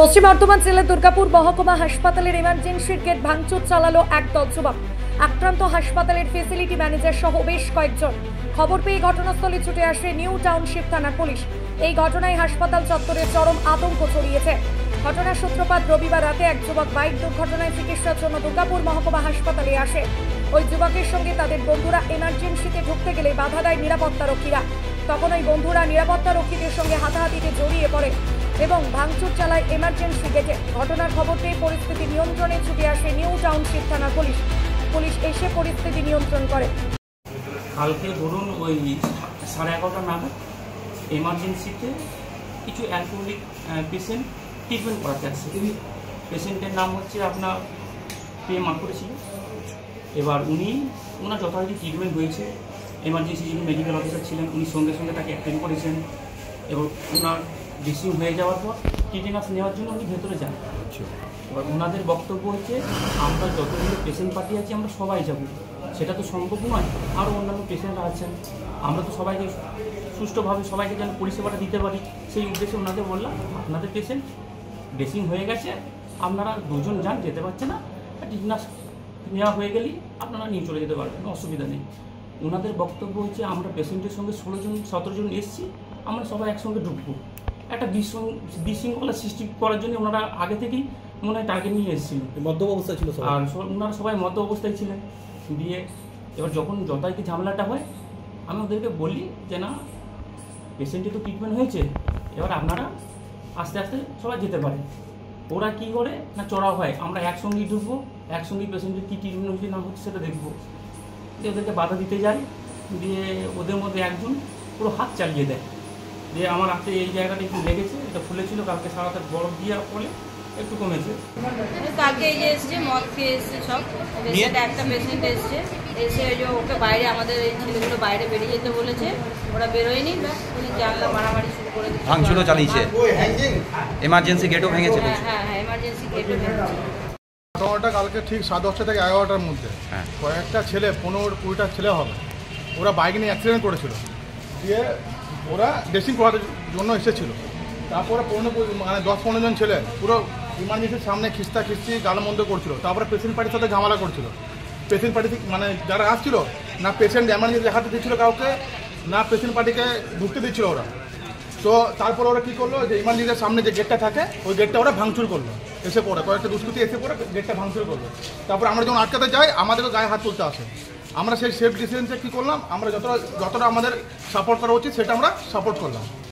পশ্চিম বর্ধমান জেলার দুর্গাপুর মহকুমা হাসপাতালের ইমার্জেন্সির গেট ভাঙচুর চালালো একদল যুবক। আক্রান্ত হাসপাতালের ফেসিলিটি ম্যানেজার সহ বেশ কয়েকজন। খবর পেয়ে ঘটনাস্থলে ছুটে আসে নিউ টাউনশিপ থানার পুলিশ। এই ঘটনায় হাসপাতাল চত্বরে চরম আতঙ্ক ছড়িয়েছে। ঘটনার সূত্রপাত রবিবার রাতে এক যুবক বাইক দুর্ঘটনায় চিকিৎসার জন্য দুর্গাপুর মহকুমা হাসপাতালে আসে। ওই যুবকের সঙ্গে তাদের বন্ধুরা এমার্জেন্সিতে ঢুকতে গেলে বাধা দেয় নিরাপত্তারক্ষীরা। তখন ওই বন্ধুরা নিরাপত্তারক্ষীদের সঙ্গে হাতাহাতিতে জড়িয়ে পড়ে এবং ভাঙচুর চালায় এমার্জেন্সি গেটে। ঘটনার খবর পেয়ে পরিস্থিতি নিয়ন্ত্রণে ছুটে আসে নিউ টাউনশিপ থানার পুলিশ। পুলিশ এসে পরিস্থিতি নিয়ন্ত্রণ করে। কালকে ধরুন ওই 11:30 নাগাদ এমার্জেন্সিতে কিছু অ্যালকোহলিক পেশেন্ট ট্রিটমেন্ট করাতে আসছে। পেশেন্টের নাম হচ্ছে আপনার মাকুড়ে ছিল। এবার ওনার যথারীতি ট্রিটমেন্ট হয়েছে। এমার্জেন্সি যিনি মেডিকেল অফিসার ছিলেন উনি সঙ্গে সঙ্গে তাকে অ্যাটেন্ড করেছেন এবং ওনার ড্রেসিং হয়ে যাওয়ার পর টিটেনাস নেওয়ার জন্য উনি ভেতরে যান। এবার ওনাদের বক্তব্য হচ্ছে আমরা যতগুলো পেশেন্ট পার্টি আছি আমরা সবাই যাব, সেটা তো সম্ভব নয়, আরও অন্যান্য পেশেন্টরা আছেন, আমরা তো সবাইকে সুষ্ঠুভাবে সবাইকে যেন পরিষেবাটা দিতে পারি সেই উদ্দেশ্যে ওনাদের বললাম আপনাদের পেশেন্ট ড্রেসিং হয়ে গেছে, আপনারা দুজন যান, যেতে পারছে না, টিটেনাস নেওয়া হয়ে গেলেই আপনারা নিয়ে চলে যেতে পারবেন, অসুবিধা নেই। ওনাদের বক্তব্য হচ্ছে আমরা পেশেন্টের সঙ্গে 16-17 জন এসেছি, আমরা সবাই একসঙ্গে ঢুকবো। একটা বিশৃঙ্খলা সৃষ্টি করার জন্য ওনারা আগে থেকেই মনে হয় টার্গেট নিয়ে এসেছিলেন। মদ্য অবস্থায় ছিল আর ওনারা সবাই মদ্য অবস্থায় ছিলেন। দিয়ে এবার যখন যথারীতি ঝামেলাটা হয় আমি ওদেরকে বলি যে না, পেশেন্টের তো ট্রিটমেন্ট হয়েছে, এবার আপনারা আস্তে আস্তে সবাই যেতে পারে। ওরা কী করে না চড়াও হয়, আমরা একসঙ্গেই ঢুকবো, একসঙ্গেই পেশেন্টের কী ট্রিটমেন্ট হচ্ছে না হচ্ছে সেটা দেখবো। দিয়ে ওদেরকে বাধা দিতে যাই, দিয়ে ওদের মধ্যে একজন পুরো হাত চালিয়ে দেয়। দিয়ে আমার হাতে এই জায়গাটা একটু লেগেছে, এটা ফুলেছিল, কালকে সারাতে বরফ দিয়ে পড়লে একটু কমেছে। কালকে এই যে এসছে মদ খেয়ে এসছে সব পেশেন্ট, একটা পেশেন্ট এসছে, এসে ওই যে ওকে বাইরে আমাদের এই ছেলেগুলো বাইরে বেরিয়ে যেতে বলেছে, ওরা বেরোয়নি, উনি জানলা মারামারি শুরু করে দিচ্ছে, ভাঙচুরও চালিয়েছে, এমার্জেন্সি গেটও ভেঙেছে। হ্যাঁ এমার্জেন্সি গেটও ভেঙেছে। ঘটনাটা কালকে ঠিক 10:30 থেকে 11টার মধ্যে কয়েকটা ছেলে 15-20টা ছেলে হবে, ওরা বাইক নিয়ে অ্যাক্সিডেন্ট করেছিল। দিয়ে ওরা ড্রেসিং করার জন্য এসেছিল। তারপরে 10-15 জন ছেলে পুরো ইমার্জেন্সির সামনে খিস্তি গালমন্দ করছিল। তারপরে পেশেন্ট পার্টির সাথে ঝামেলা করছিল। পেশেন্ট পার্টি মানে যারা আসছিল না পেশেন্ট এমার্জেন্সি দেখাতে দিচ্ছিল কাউকে, না পেশেন্ট পার্টিকে ঢুকতে দিচ্ছিল ওরা। তো তারপরে ওরা কী করলো, যে ইমার্জেন্সির সামনে যে গেটটা থাকে ওই গেটটা ওরা ভাঙচুর করলো। এসে পড়ে কয়েকটা দুষ্কৃতী এসে পড়ে গেটটা ভাঙচুর করলো। তারপর আমরা যখন আটকাতে যাই আমাদেরকে গায়ে হাত তুলতে আসে। আমরা সেই সেফ ডিসিশনটা কী করলাম, আমরা যতটা আমাদের সাপোর্ট করা উচিত সেটা আমরা সাপোর্ট করলাম।